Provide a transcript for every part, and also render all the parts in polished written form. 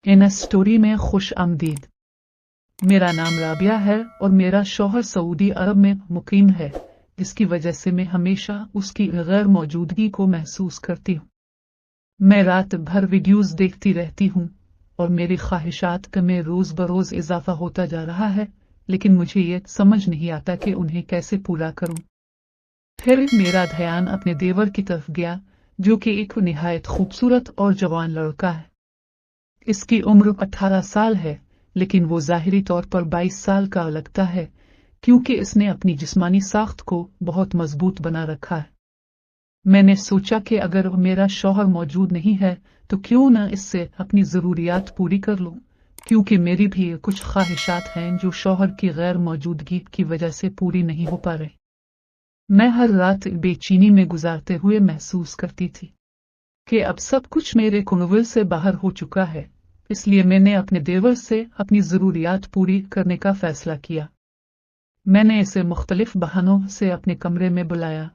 In story में खुश आमदीद। मेरा नाम राबिया है और मेरा शौहर सऊदी अरब में मुकीम है, जिसकी वजह से मैं हमेशा उसकी गैर मौजूदगी को महसूस करती हूँ। मैं रात भर वीडियोस देखती रहती हूँ और मेरी ख्वाहिशात में रोज बरोज इजाफा होता जा रहा है, लेकिन मुझे ये समझ नहीं आता कि उन्हें कैसे पूरा करूँ। फिर मेरा ध्यान अपने देवर की तरफ गया, जो कि एक निहायत खूबसूरत और जवान लड़का है। इसकी उम्र 18 साल है, लेकिन वो ज़ाहिरी तौर पर 22 साल का लगता है, क्योंकि इसने अपनी जिस्मानी साख्त को बहुत मजबूत बना रखा है। मैंने सोचा कि अगर मेरा शौहर मौजूद नहीं है तो क्यों न इससे अपनी ज़रूरियात पूरी कर लूं, क्योंकि मेरी भी कुछ ख्वाहिशात हैं जो शौहर की गैर मौजूदगी की वजह से पूरी नहीं हो पा रही। मैं हर रात बेचैनी में गुजारते हुए महसूस करती थी कि अब सब कुछ मेरे कंट्रोल से बाहर हो चुका है, इसलिए मैंने अपने देवर से अपनी ज़रूरियात पूरी करने का फैसला किया। मैंने इसे मुख्तलिफ बहानों से अपने कमरे में बुलाया।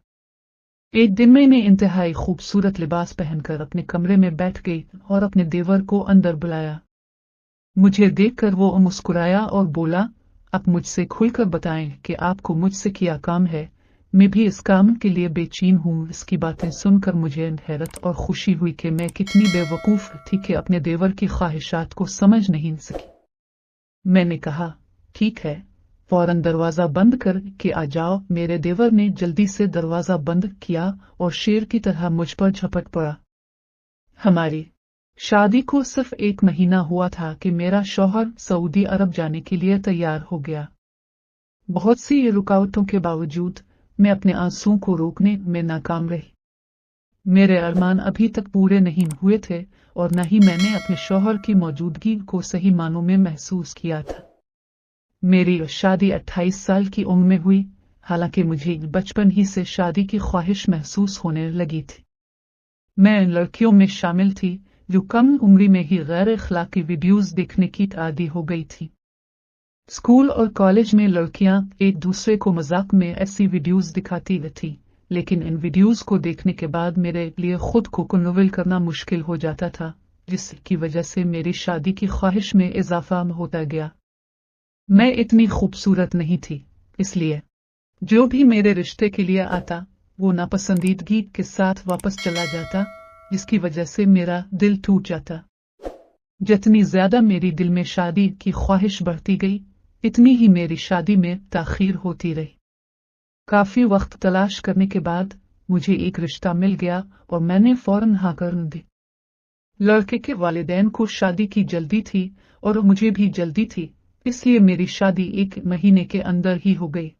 एक दिन मैंने इंतहाई खूबसूरत लिबास पहनकर अपने कमरे में बैठ गई और अपने देवर को अंदर बुलाया। मुझे देखकर वो मुस्कुराया और बोला, आप मुझसे खुलकर बताएं कि आपको मुझसे क्या काम है। मैं भी इस काम के लिए बेचैन हूँ। इसकी बातें सुनकर मुझे हैरत और खुशी हुई कि मैं कितनी बेवकूफ़ थी कि अपने देवर की ख्वाहिशात को समझ नहीं सकी। मैंने कहा, ठीक है, फौरन दरवाज़ा बंद कर के आ जाओ। मेरे देवर ने जल्दी से दरवाज़ा बंद किया और शेर की तरह मुझ पर झपट पड़ा। हमारी शादी को सिर्फ 1 महीना हुआ था कि मेरा शौहर सऊदी अरब जाने के लिए तैयार हो गया। बहुत सी रुकावटों के बावजूद मैं अपने आंसुओं को रोकने में नाकाम रही। मेरे अरमान अभी तक पूरे नहीं हुए थे और न ही मैंने अपने शौहर की मौजूदगी को सही मानों में महसूस किया था। मेरी शादी 28 साल की उम्र में हुई, हालांकि मुझे बचपन ही से शादी की ख्वाहिश महसूस होने लगी थी। मैं इन लड़कियों में शामिल थी जो कम उम्र में ही गैर अखलाकी वीडियोस देखने की आदी हो गई थी। स्कूल और कॉलेज में लड़कियां एक दूसरे को मजाक में ऐसी वीडियोस दिखाती थी, लेकिन इन वीडियोस को देखने के बाद मेरे लिए खुद को कंट्रोल करना मुश्किल हो जाता था, जिसकी वजह से मेरी शादी की ख्वाहिश में इजाफा होता गया। मैं इतनी खूबसूरत नहीं थी, इसलिए जो भी मेरे रिश्ते के लिए आता वो नापसंदीदगी के साथ वापस चला जाता, जिसकी वजह से मेरा दिल टूट जाता। जितनी ज्यादा मेरी दिल में शादी की ख्वाहिश बढ़ती गई, इतनी ही मेरी शादी में ताखीर होती रही। काफी वक्त तलाश करने के बाद मुझे एक रिश्ता मिल गया और मैंने फौरन हाँ कर दी। लड़के के वालिदैन को शादी की जल्दी थी और मुझे भी जल्दी थी, इसलिए मेरी शादी 1 महीने के अंदर ही हो गई।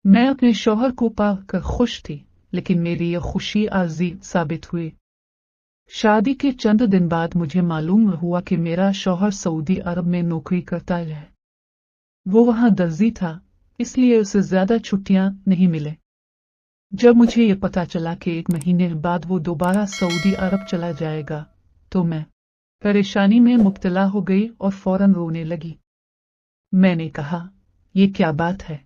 मैं अपने शौहर को पाकर खुश थी, लेकिन मेरी यह खुशी आर्जी साबित हुई। शादी के चंद दिन बाद मुझे मालूम हुआ कि मेरा शौहर सऊदी अरब में नौकरी करता है। वो वहां दर्जी था, इसलिए उसे ज्यादा छुट्टियां नहीं मिले। जब मुझे ये पता चला कि 1 महीने बाद वो दोबारा सऊदी अरब चला जाएगा, तो मैं परेशानी में मुब्तला हो गई और फौरन रोने लगी। मैंने कहा, ये क्या बात है?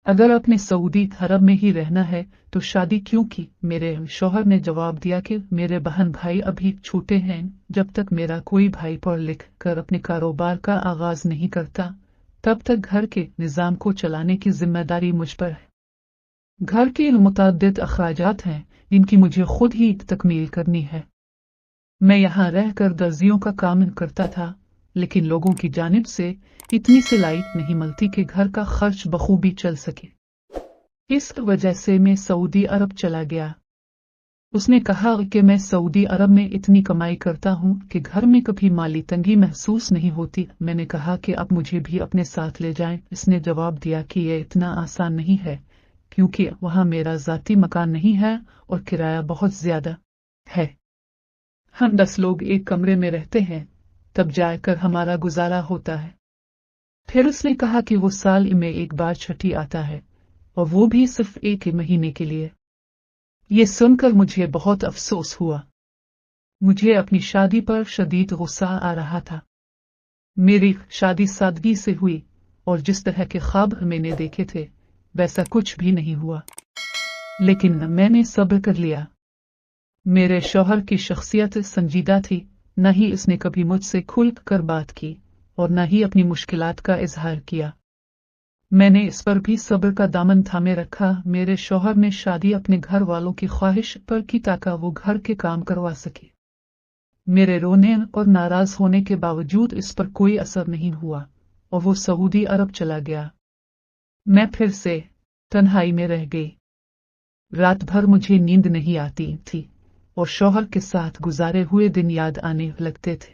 अगर अपने सऊदी अरब में ही रहना है तो शादी क्यों की? मेरे शौहर ने जवाब दिया कि मेरे बहन भाई अभी छोटे हैं। जब तक मेरा कोई भाई पढ़ लिख कर अपने कारोबार का आगाज नहीं करता, तब तक घर के निज़ाम को चलाने की जिम्मेदारी मुझ पर है। घर के मुतअद्दिद अखराजात हैं जिनकी मुझे खुद ही तकमील करनी है। मैं यहाँ रहकर दर्जियों का काम करता था, लेकिन लोगों की जानिब से इतनी सिलाई नहीं मिलती कि घर का खर्च बखूबी चल सके। इस वजह से मैं सऊदी अरब चला गया। उसने कहा कि मैं सऊदी अरब में इतनी कमाई करता हूँ कि घर में कभी माली तंगी महसूस नहीं होती। मैंने कहा कि आप मुझे भी अपने साथ ले जाएं। इसने जवाब दिया कि यह इतना आसान नहीं है, क्योंकि वहाँ मेरा ज़ाती मकान नहीं है और किराया बहुत ज्यादा है। हम 10 लोग एक कमरे में रहते हैं, तब जाकर हमारा गुजारा होता है। फिर उसने कहा कि वो साल में 1 बार छुट्टी आता है, और वो भी सिर्फ 1 महीने के लिए। ये सुनकर मुझे बहुत अफसोस हुआ। मुझे अपनी शादी पर शदीद गुस्सा आ रहा था। मेरी शादी सादगी से हुई और जिस तरह के ख्वाब मैंने देखे थे वैसा कुछ भी नहीं हुआ, लेकिन मैंने सब्र कर लिया। मेरे शौहर की शख्सियत संजीदा थी, न ही इसने कभी मुझसे खुल कर बात की और न ही अपनी मुश्किलात का इजहार किया। मैंने इस पर भी सब्र का दामन थामे रखा। मेरे शौहर ने शादी अपने घर वालों की ख्वाहिश पर की ताकि वो घर के काम करवा सके। मेरे रोने और नाराज होने के बावजूद इस पर कोई असर नहीं हुआ और वो सऊदी अरब चला गया। मैं फिर से तन्हाई में रह गई। रात भर मुझे नींद नहीं आती थी और शौहर के साथ गुजारे हुए दिन याद आने लगते थे।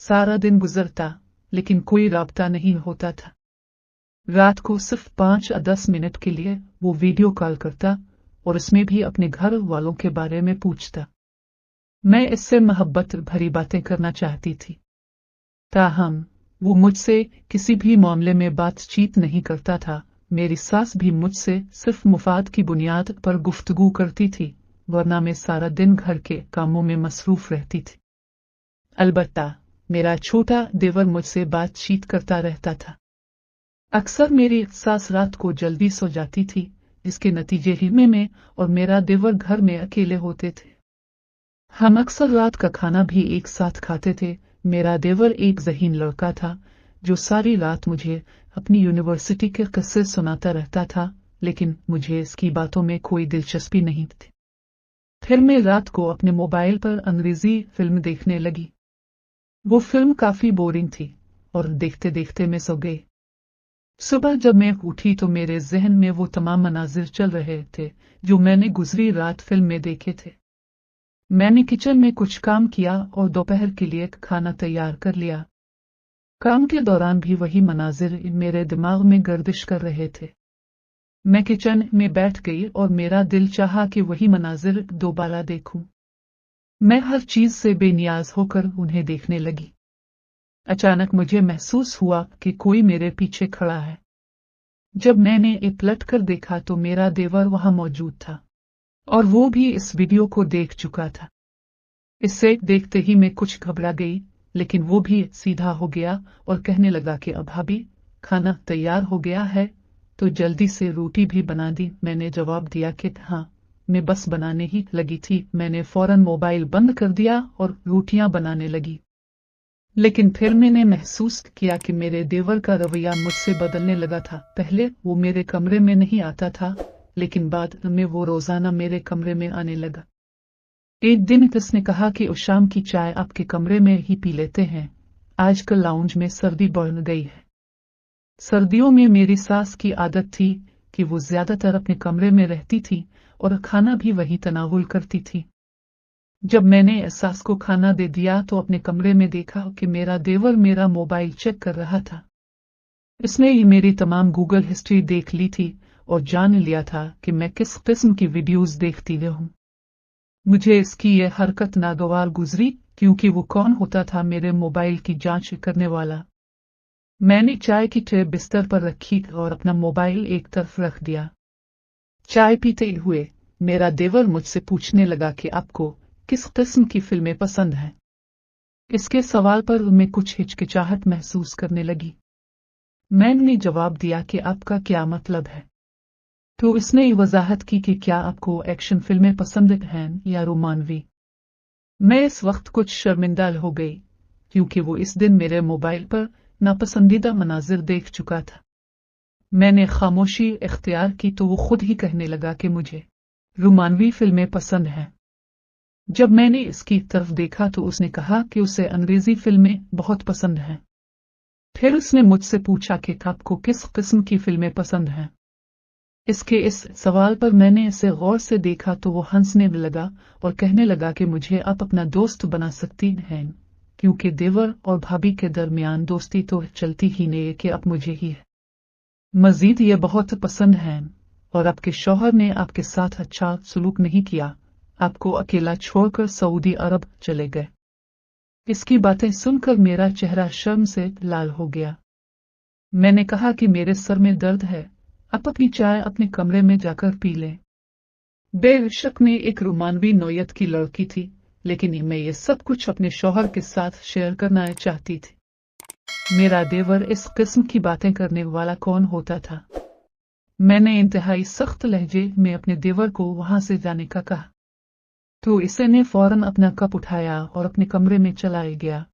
सारा दिन गुजरता लेकिन कोई राब्ता नहीं होता था। रात को सिर्फ 5 या 10 मिनट के लिए वो वीडियो कॉल करता और इसमें भी अपने घर वालों के बारे में पूछता। मैं इससे मोहब्बत भरी बातें करना चाहती थी, ताहम वो मुझसे किसी भी मामले में बातचीत नहीं करता था। मेरी सास भी मुझसे सिर्फ मुफाद की बुनियाद पर गुफ्तगू करती थी, वरना मैं सारा दिन घर के कामों में मसरूफ रहती थी। अलबत्ता मेरा छोटा देवर मुझसे बातचीत करता रहता था। अक्सर मेरी सास रात को जल्दी सो जाती थी, जिसके नतीजे ही में मैं और मेरा देवर घर में अकेले होते थे। हम अक्सर रात का खाना भी एक साथ खाते थे। मेरा देवर एक ज़हीन लड़का था जो सारी रात मुझे अपनी यूनिवर्सिटी के किस्से सुनाता रहता था, लेकिन मुझे इसकी बातों में कोई दिलचस्पी नहीं थी। फिर मैं रात को अपने मोबाइल पर अंग्रेजी फिल्म देखने लगी। वो फिल्म काफी बोरिंग थी और देखते देखते मैं सो गई। सुबह जब मैं उठी तो मेरे जहन में वो तमाम मनाजिर चल रहे थे जो मैंने गुजरी रात फिल्म में देखे थे। मैंने किचन में कुछ काम किया और दोपहर के लिए खाना तैयार कर लिया। काम के दौरान भी वही मनाजिर मेरे दिमाग में गर्दिश कर रहे थे। मैं किचन में बैठ गई और मेरा दिल चाहा कि वही मनाजिर दोबारा देखूं। मैं हर चीज से बेनियाज होकर उन्हें देखने लगी। अचानक मुझे महसूस हुआ कि कोई मेरे पीछे खड़ा है। जब मैंने पलट कर देखा तो मेरा देवर वहां मौजूद था और वो भी इस वीडियो को देख चुका था। इससे देखते ही मैं कुछ घबरा गई, लेकिन वो भी सीधा हो गया और कहने लगा कि अब भाभी खाना तैयार हो गया है तो जल्दी से रोटी भी बना दी। मैंने जवाब दिया कि हाँ, मैं बस बनाने ही लगी थी। मैंने फौरन मोबाइल बंद कर दिया और रोटियां बनाने लगी। लेकिन फिर मैंने महसूस किया कि मेरे देवर का रवैया मुझसे बदलने लगा था। पहले वो मेरे कमरे में नहीं आता था, लेकिन बाद में वो रोजाना मेरे कमरे में आने लगा। एक दिन उसने कहा कि उस शाम की चाय आपके कमरे में ही पी लेते हैं, आजकल लाउंज में सर्दी बढ़ गई है। सर्दियों में मेरी सास की आदत थी कि वो ज्यादातर अपने कमरे में रहती थी और खाना भी वही तनावुल करती थी। जब मैंने सास को खाना दे दिया तो अपने कमरे में देखा कि मेरा देवर मेरा मोबाइल चेक कर रहा था। इसने ही मेरी तमाम गूगल हिस्ट्री देख ली थी और जान लिया था कि मैं किस किस्म की वीडियोस देखती हूँ। मुझे इसकी यह हरकत नागवार गुजरी क्योंकि वो कौन होता था मेरे मोबाइल की जांच करने वाला। मैंने चाय की ट्रे बिस्तर पर रखी और अपना मोबाइल एक तरफ रख दिया। चाय पीते हुए मेरा देवर मुझसे पूछने लगा कि आपको किस किस्म की फिल्में पसंद हैं। इसके सवाल पर मैं कुछ हिचकिचाहट महसूस करने लगी। मैंने जवाब दिया कि आपका क्या मतलब है। तो इसने वजाहत की कि क्या आपको एक्शन फिल्में पसंद हैं या रोमानवी। मैं इस वक्त कुछ शर्मिंदा हो गई क्योंकि वो इस दिन मेरे मोबाइल पर नापसंदीदा मनाजिर देख चुका था। मैंने खामोशी इख्तियार की तो वो खुद ही कहने लगा कि मुझे रोमानवी फिल्में पसंद हैं। जब मैंने इसकी तरफ देखा तो उसने कहा कि उसे अंग्रेजी फिल्में बहुत पसंद हैं। फिर उसने मुझसे पूछा कि आपको किस किस्म की फिल्में पसंद हैं। इसके इस सवाल पर मैंने इसे गौर से देखा तो वो हंसने लगा और कहने लगा कि मुझे आप अपना दोस्त बना सकती हैं, क्योंकि देवर और भाभी के दरमियान दोस्ती तो चलती ही नहीं कि अब मुझे ही है। मजीद ये बहुत पसंद हैं और आपके शौहर ने आपके साथ अच्छा सलूक नहीं किया, आपको अकेला छोड़कर सऊदी अरब चले गए। इसकी बातें सुनकर मेरा चेहरा शर्म से लाल हो गया। मैंने कहा कि मेरे सर में दर्द है, आप अपनी चाय अपने कमरे में जाकर पी लें। बेशक मैं एक रोमानवी नौयत की लड़की थी, लेकिन मैं ये सब कुछ अपने शौहर के साथ शेयर करना चाहती थी। मेरा देवर इस किस्म की बातें करने वाला कौन होता था। मैंने इंतहाई सख्त लहजे में अपने देवर को वहां से जाने का कहा। तो इसे ने फौरन अपना कप उठाया और अपने कमरे में चला गया।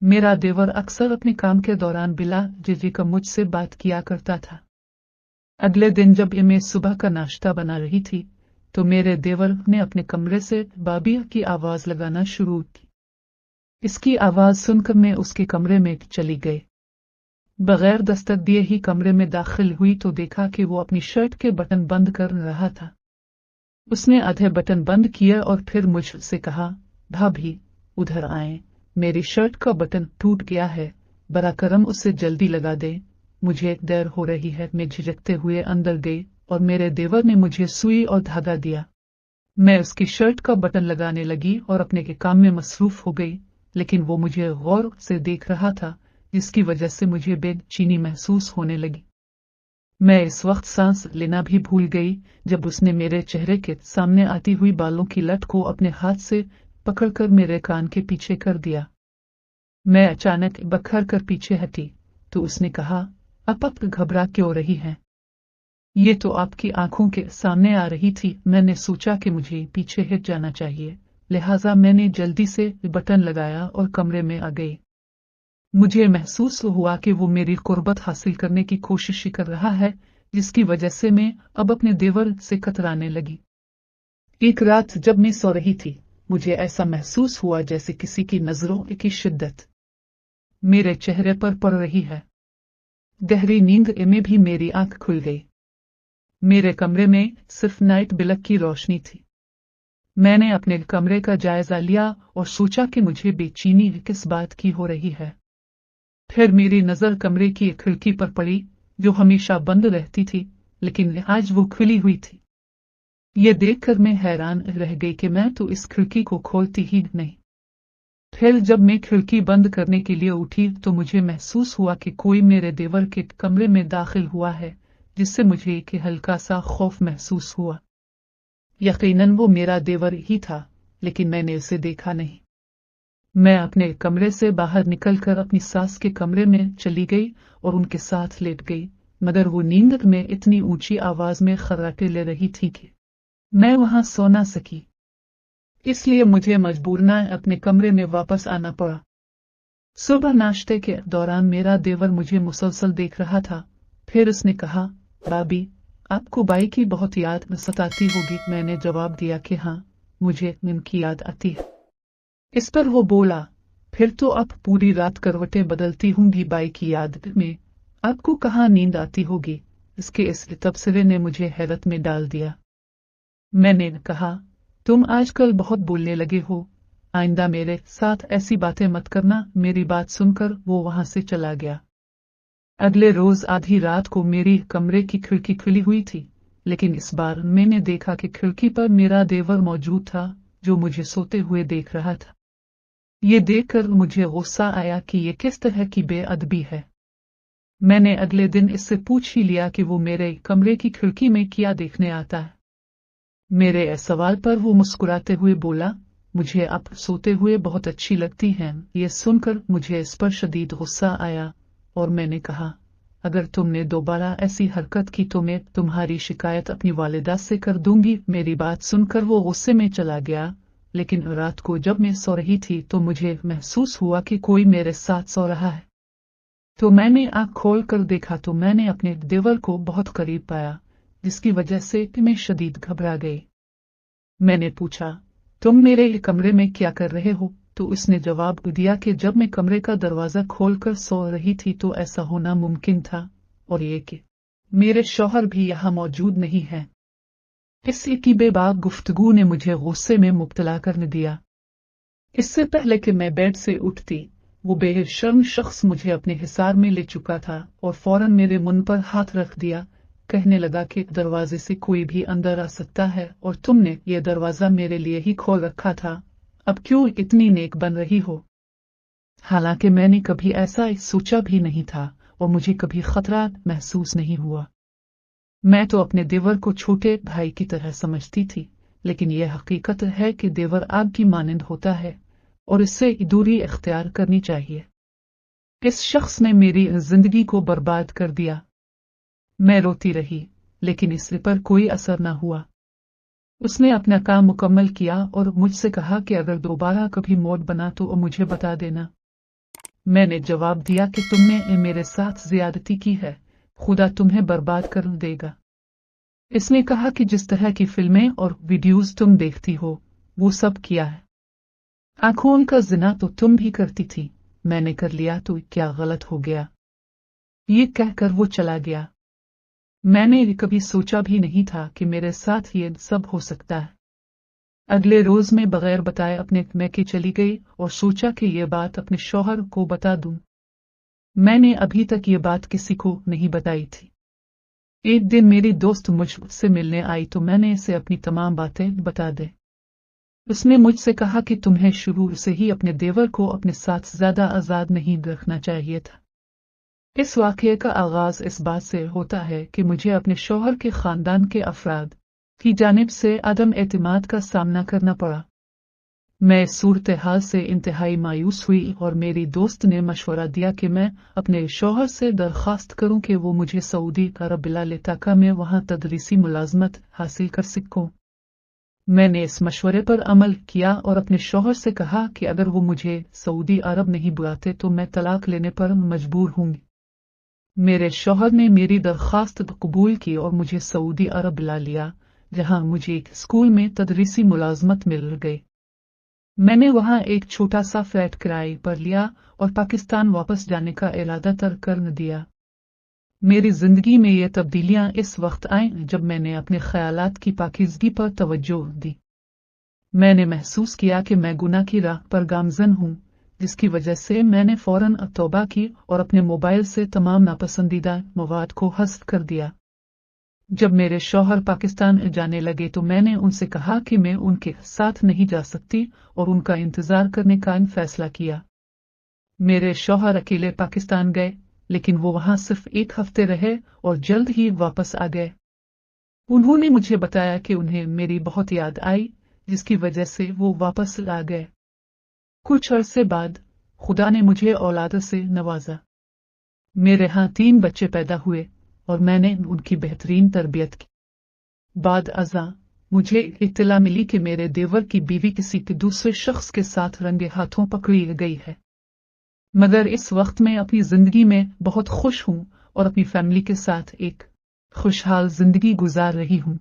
मेरा देवर अक्सर अपने काम के दौरान बिला झिझक मुझसे बात किया करता था। अगले दिन जब मैं सुबह का नाश्ता बना रही थी तो मेरे देवर ने अपने कमरे से बाबी की आवाज लगाना शुरू की। इसकी आवाज सुनकर मैं उसके कमरे में चली गई। बगैर दस्तक दिए ही कमरे में दाखिल हुई तो देखा कि वो अपनी शर्ट के बटन बंद कर रहा था। उसने आधे बटन बंद किए और फिर मुझसे कहा, भाभी उधर आए, मेरी शर्ट का बटन टूट गया है, बरा करम उसे जल्दी लगा दे, मुझे देर हो रही है। मैं झिझकते हुए अंदर गई और मेरे देवर ने मुझे सुई और धागा दिया। मैं उसकी शर्ट का बटन लगाने लगी और अपने के काम में मसरूफ हो गई, लेकिन वो मुझे गौर से देख रहा था, जिसकी वजह से मुझे बेचैनी महसूस होने लगी। मैं इस वक्त सांस लेना भी भूल गई जब उसने मेरे चेहरे के सामने आती हुई बालों की लट को अपने हाथ से पकड़कर मेरे कान के पीछे कर दिया। मैं अचानक बखर कर पीछे हटी तो उसने कहा, आप घबरा क्यों रही हैं? ये तो आपकी आंखों के सामने आ रही थी। मैंने सोचा कि मुझे पीछे हट जाना चाहिए, लिहाजा मैंने जल्दी से बटन लगाया और कमरे में आ गई। मुझे महसूस हुआ कि वो मेरी कुर्बत हासिल करने की कोशिश कर रहा है, जिसकी वजह से मैं अब अपने देवर से कतराने लगी। एक रात जब मैं सो रही थी, मुझे ऐसा महसूस हुआ जैसे किसी की नजरों की शिद्दत मेरे चेहरे पर पड़ रही है। गहरी नींद में भी मेरी आंख खुल गई। मेरे कमरे में सिर्फ नाइट बल्ब की रोशनी थी। मैंने अपने कमरे का जायजा लिया और सोचा कि मुझे बेचैनी किस बात की हो रही है। फिर मेरी नजर कमरे की एक खिड़की पर पड़ी जो हमेशा बंद रहती थी, लेकिन आज वो खुली हुई थी। ये देखकर मैं हैरान रह गई कि मैं तो इस खिड़की को खोलती ही नहीं। फिर जब मैं खिड़की बंद करने के लिए उठी तो मुझे महसूस हुआ कि कोई मेरे देवर के कमरे में दाखिल हुआ है, जिससे मुझे एक हल्का सा खौफ महसूस हुआ। यकीनन वो मेरा देवर ही था, लेकिन मैंने उसे देखा नहीं। मैं अपने कमरे से बाहर निकलकर अपनी सास के कमरे में चली गई और उनके साथ लेट गई, मगर वो नींद में इतनी ऊंची आवाज में खर्राटे ले रही थी कि मैं वहां सो ना सकी। इसलिए मुझे मजबूरन अपने कमरे में वापस आना पड़ा। सुबह नाश्ते के दौरान मेरा देवर मुझे मुसलसल देख रहा था। फिर उसने कहा, भाभी आपको बाई की बहुत याद सताती होगी। मैंने जवाब दिया कि हाँ, मुझे उनकी याद आती है। इस पर वो बोला, फिर तो आप पूरी रात करवटें बदलती होंगी बाई की याद में, आपको कहाँ नींद आती होगी। इसके इस तबसरे ने मुझे हैरत में डाल दिया। मैंने कहा, तुम आजकल बहुत बोलने लगे हो, आइंदा मेरे साथ ऐसी बातें मत करना। मेरी बात सुनकर वो वहां से चला गया। अगले रोज आधी रात को मेरी कमरे की खिड़की खुली हुई थी, लेकिन इस बार मैंने देखा कि खिड़की पर मेरा देवर मौजूद था, जो मुझे सोते हुए देख रहा था। ये देखकर मुझे गुस्सा आया कि ये किस तरह की बेअदबी है। मैंने अगले दिन इससे पूछ ही लिया कि वो मेरे कमरे की खिड़की में क्या देखने आता है। मेरे इस सवाल पर वो मुस्कुराते हुए बोला, मुझे आप सोते हुए बहुत अच्छी लगती हैं। ये सुनकर मुझे इस पर शदीद गुस्सा आया और मैंने कहा, अगर तुमने दोबारा ऐसी हरकत की तो मैं तुम्हारी शिकायत अपनी वालिदा से कर दूंगी। मेरी बात सुनकर वो गुस्से में चला गया, लेकिन रात को जब मैं सो रही थी तो मुझे महसूस हुआ कि कोई मेरे साथ सो रहा है। तो मैंने आंख खोल कर देखा तो मैंने अपने देवर को बहुत करीब पाया, जिसकी वजह से मैं शदीद घबरा गई। मैंने पूछा, तुम मेरे कमरे में क्या कर रहे हो? तो उसने जवाब दिया कि जब मैं कमरे का दरवाजा खोलकर सो रही थी तो ऐसा होना मुमकिन था, और ये कि मेरे शौहर भी यहाँ मौजूद नहीं हैं। इस की बेबाक गुफ्तगू ने मुझे गुस्से में मुब्तला कर दिया। इससे पहले कि मैं बेड से उठती, वो बेशर्म शख्स मुझे अपने हिसार में ले चुका था और फौरन मेरे मुंह पर हाथ रख दिया, कहने लगा कि दरवाजे से कोई भी अंदर आ सकता है और तुमने ये दरवाजा मेरे लिए ही खोल रखा था, अब क्यों इतनी नेक बन रही हो? हालांकि मैंने कभी ऐसा सोचा भी नहीं था और मुझे कभी खतरा महसूस नहीं हुआ। मैं तो अपने देवर को छोटे भाई की तरह समझती थी, लेकिन यह हकीकत है कि देवर आग की मानंद होता है और इससे दूरी इख्तियार करनी चाहिए। इस शख्स ने मेरी जिंदगी को बर्बाद कर दिया। मैं रोती रही, लेकिन इस पर कोई असर न हुआ। उसने अपना काम मुकम्मल किया और मुझसे कहा कि अगर दोबारा कभी मोड बना तो मुझे बता देना। मैंने जवाब दिया कि तुमने मेरे साथ ज्यादती की है, खुदा तुम्हें बर्बाद कर देगा। इसने कहा कि जिस तरह की फिल्में और वीडियोस तुम देखती हो वो सब किया है। आंखों का जिना तो तुम भी करती थी, मैंने कर लिया तो क्या गलत हो गया? ये कहकर वो चला गया। मैंने कभी सोचा भी नहीं था कि मेरे साथ ये सब हो सकता है। अगले रोज मैं बगैर बताए अपने मैके चली गई और सोचा कि ये बात अपने शौहर को बता दूं। मैंने अभी तक ये बात किसी को नहीं बताई थी। एक दिन मेरी दोस्त मुझसे मिलने आई तो मैंने इसे अपनी तमाम बातें बता दी। उसने मुझसे कहा कि तुम्हें शुरू से ही अपने देवर को अपने साथ ज्यादा आजाद नहीं रखना चाहिए था। इस वाकये का आगाज इस बात से होता है कि मुझे अपने शौहर के खानदान के अफराद की जानिब से अदम एतमाद का सामना करना पड़ा। मैं इस सूरत हाल से इंतहाई मायूस हुई और मेरी दोस्त ने मशवरा दिया कि मैं अपने शौहर से दरख्वास्त करूं कि वो मुझे सऊदी अरब बिला ले ताकि मैं वहां तदरीसी मुलाजमत हासिल कर सकूं। मैंने इस मशवरे पर अमल किया और अपने शौहर से कहा कि अगर वो मुझे सऊदी अरब नहीं बुलाते तो मैं तलाक लेने पर मजबूर हूंगी। मेरे शौहर ने मेरी दरख्वास्त कबूल की और मुझे सऊदी अरब बुला लिया, जहां मुझे एक स्कूल में तदरीसी मुलाजमत मिल गई। मैंने वहां एक छोटा सा फ्लैट किराए पर लिया और पाकिस्तान वापस जाने का इरादा तर्क कर दिया। मेरी जिंदगी में ये तब्दीलियां इस वक्त आईं जब मैंने अपने ख्यालात की पाकीज़गी पर तवज्जो दी। मैंने महसूस किया कि मैं गुनाह की राह पर गामजन हूं, जिसकी वजह से मैंने फौरन तौबा की और अपने मोबाइल से तमाम नापसंदीदा मवाद को हज़्फ कर दिया। जब मेरे शौहर पाकिस्तान जाने लगे तो मैंने उनसे कहा कि मैं उनके साथ नहीं जा सकती और उनका इंतजार करने का फैसला किया। मेरे शौहर अकेले पाकिस्तान गए, लेकिन वो वहां सिर्फ एक हफ्ते रहे और जल्द ही वापस आ गए। उन्होंने मुझे बताया कि उन्हें मेरी बहुत याद आई, जिसकी वजह से वो वापस आ गए। कुछ अरसे बाद खुदा ने मुझे औलाद से नवाजा। मेरे यहाँ 3 बच्चे पैदा हुए और मैंने उनकी बेहतरीन तरबियत की। बाद अज़ा मुझे इत्तला मिली कि मेरे देवर की बीवी किसी के दूसरे शख्स के साथ रंगे हाथों पकड़ी गई है। मगर इस वक्त मैं अपनी जिंदगी में बहुत खुश हूँ और अपनी फैमिली के साथ एक खुशहाल जिंदगी गुजार रही हूँ।